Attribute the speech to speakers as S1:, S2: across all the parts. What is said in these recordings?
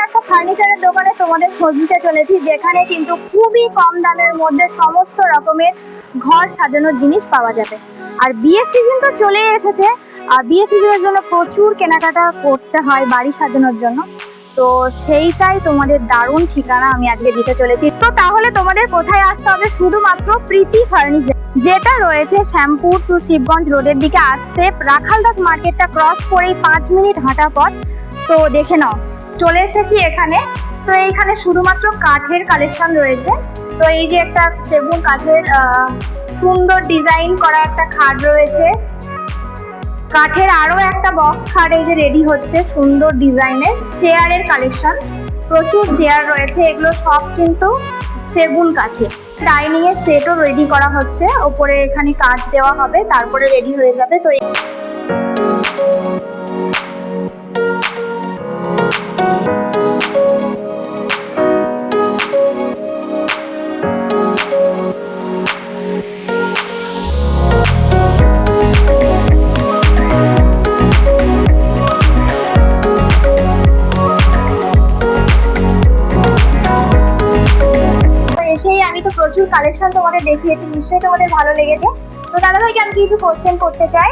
S1: একটা ফার্নিচারের দোকানে তোমাদের খোঁজ দিতে চলেছি, যেখানে কিন্তু খুবই কম দামের মধ্যে সমস্ত রকমের ঘর সাজানোর জিনিস পাওয়া যাবে। আর বিয়ের সিজন তো চলেই এসেছে, আর বিয়ের সিজনের জন্য প্রচুর কেনাকাটা করতে হয় বাড়ি সাজানোর জন্য। তো সেইটাই তোমাদের দারুণ ঠিকানা আমি আজকে দিতে চলেছি। তো তাহলে তোমাদের কোথায় আসতে হবে? শুধুমাত্র প্রীতি ফার্নিচার, যেটা রয়েছে শ্যামপুর টু শিবগঞ্জ রোডের দিকে আসতে রাখালদাস মার্কেটটা ক্রস করেই 5 মিনিট হাঁটা পথ। তো দেখে নাও, চলে এসেছি এখানে। তো এইখানে শুধুমাত্র কাঠের কালেকশন রয়েছে। তো এই যে একটা সেগুন কাঠের সুন্দর ডিজাইন করা একটা খাট রয়েছে, কাঠের আরো একটা বক্স খাট এই যে রেডি হচ্ছে সুন্দর ডিজাইনের। চেয়ারের কালেকশন, প্রচুর চেয়ার রয়েছে, এগুলো সব কিন্তু সেগুন কাঠের। ডাইনিং এর সেটও রেডি করা হচ্ছে, ওপরে এখানে কাঠ দেওয়া হবে, তারপরে রেডি হয়ে যাবে। তো এসেই আমি তো প্রচুর কালেকশন তোমাদের দেখিয়েছি, নিশ্চয়ই তোমাদের ভালো লেগেছে। তো দাদা ভাইকে আমি কিছু কোশ্চেন করতে চাই।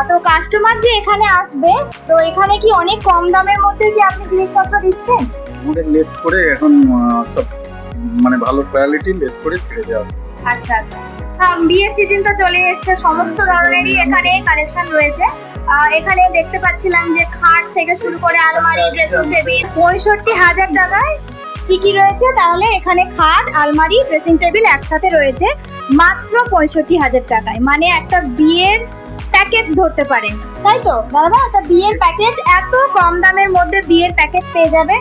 S1: তো কাস্টমার যে এখানে আসবে, তো এখানে কি অনেক কম দামের মধ্যে কি আপনি জিনিসপত্র দিচ্ছেন?
S2: আমাদের লেস করে এখন সব মানে ভালো কোয়ালিটি লেস করে ছেড়ে দেওয়া হচ্ছে।
S1: আচ্ছা আচ্ছা, বিয়ের সিজন তো চলে এসেছে, সমস্ত ধরনেরই এখানে কালেকশন রয়েছে। এখানে দেখতে পাচ্ছিলাম যে খাট থেকে শুরু করে আলমারি, ড্রেসিং টেবিল 65,000 টাকায় কি কি রয়েছে। তাহলে এখানে খাট, আলমারি, ড্রেসিং টেবিল একসাথে রয়েছে মাত্র 65,000 টাকায়। মানে একটা বিয়ের প্যাকেজ ধরতে পারেন, তাই তো দাদা? একটা বিয়ের প্যাকেজ, এত কম দামের মধ্যে বিয়ের প্যাকেজ পেয়ে যাবে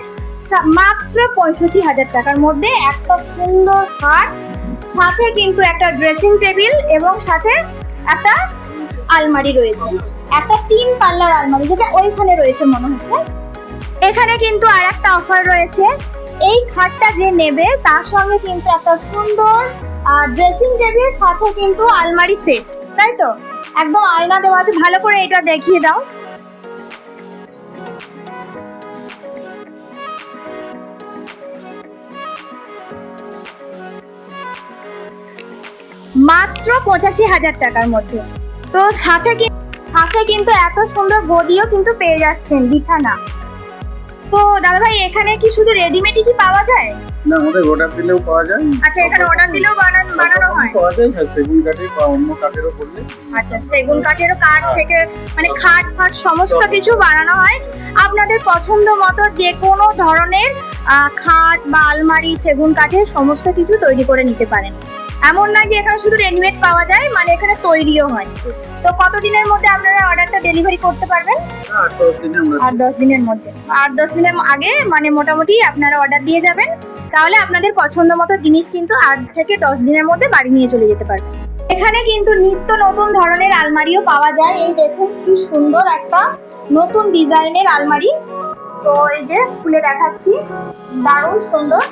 S1: মাত্র 65,000 টাকার মধ্যে। একটা সুন্দর খাট, সাথে কিন্তু একটা ড্রেসিং টেবিল এবং সাথে একটা আলমারি রয়েছে, একটা 3 পাল্লার আলমারি, যেটা ওইখানে রয়েছে মনে হচ্ছে। এখানে কিন্তু আর একটা অফার রয়েছে, এই খাটটা যে নেবে তার সঙ্গে কিন্তু একটা সুন্দর ড্রেসিং টেবিল, সাথে কিন্তু আলমারি সেট, তাই তো? একদম আয়না দেওয়া আছে, ভালো করে এটা দেখিয়ে দাও। মাত্র 85,000 টাকার মধ্যে। তো সাথে কিন্তু এত সুন্দর গদিও কিন্তু পেয়ে যাচ্ছেন, বিছানা। তো দাদা ভাই এখানে কি শুধু রেডিমেডই কি পাওয়া যায়?
S2: না, আমাদের অর্ডার দিলেও পাওয়া যায়।
S1: আচ্ছা, এখানে অর্ডার দিলেও বানানো হয়?
S2: পাওয়া যায়, হ্যাঁ, সেগুন কাঠের বা অন্য কাঠেরও বললে।
S1: আচ্ছা, সেগুন কাঠেরও কাঠ থেকে মানে খাট ফাট সমস্ত কিছু বানানো হয়। আপনাদের পছন্দ মতো যে কোনো ধরনের খাট বা আলমারি সেগুন কাঠের সমস্ত কিছু তৈরি করে নিতে পারেন। এমন না যে এখানে শুধু রেডিমেড পাওয়া যায়, মানে এখানে তৈরিও হয়। তো কতদিনের মধ্যে আপনারা অর্ডারটা ডেলিভারি করতে পারবেন? 8-10 দিনের মধ্যে। 8-10 দিনের আগে মানে মোটামুটি আপনারা অর্ডার দিয়ে যাবেন, তাহলে আপনাদের পছন্দ মতো জিনিস কিন্তু 8 থেকে 10 দিনের মধ্যে বাড়ি নিয়ে চলে যেতে পারবেন। এখানে কিন্তু নিত্য নতুন ধরনের আলমারিও পাওয়া যায়। এই দেখুন কি সুন্দর একটা নতুন ডিজাইনের আলমারি। তো এই যে খুলে দেখাচ্ছি, দারুণ সুন্দর।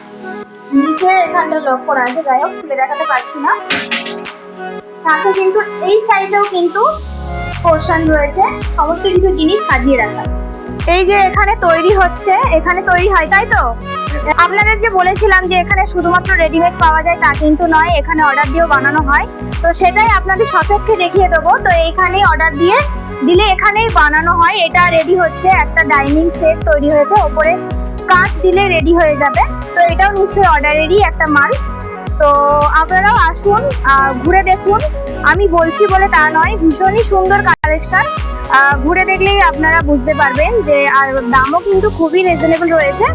S1: নিচে এখানটা লক করা আছে, যাই হোক খুলে দেখাতে পারছি না। সাথে কিন্তু এই সাইডেও কিন্তু পোর্শন রয়েছে, সমস্ত কিছু জিনিস সাজিয়ে রাখা। এই যে এখানে তৈরি হচ্ছে, এখানে তৈরি হয়, তাই তো? আপনাদের যে বলেছিলাম যে এখানে শুধুমাত্র রেডিমেড পাওয়া যায়, তা কিন্তু নয়, এখানে অর্ডার দিয়েও বানানো হয়। তো সেটাই আপনাদের সচক্ষে দেখিয়ে দেবো। তো এইখানেই অর্ডার দিলে এখানেই বানানো হয়। এটা রেডি হচ্ছে, একটা ডাইনিং সেট তৈরি হয়েছে, ওপরে কাঁচ দিলে রেডি হয়ে যাবে। তো এটাও নিশ্চয়ই অর্ডারেরই একটা মাল। তো আপনারাও আসুন, ঘুরে দেখুন। আমি বলছি বলে তা নয়, ভীষণই সুন্দর কালেকশন। ঘুরে দেখলেই আপনারা বুঝতে পারবেন যে, আর দামও কিন্তু খুবই রিজনেবল রয়েছে।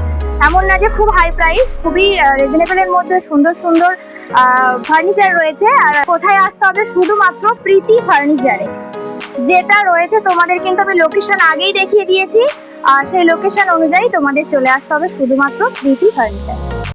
S1: এমন না যে খুব হাই প্রাইস, খুবই রিজনেবলের মধ্যে সুন্দর সুন্দর ফার্নিচার রয়েছে। আর কোথায় আসতে হবে? শুধুমাত্র প্রীতি ফার্নিচারে, যেটা রয়েছে তোমাদের কিন্তু আমি লোকেশন আগেই দেখিয়ে দিয়েছি। আর সেই লোকেশন অনুযায়ী তোমাদের চলে আসতে হবে শুধুমাত্র প্রীতি ফার্নিচার।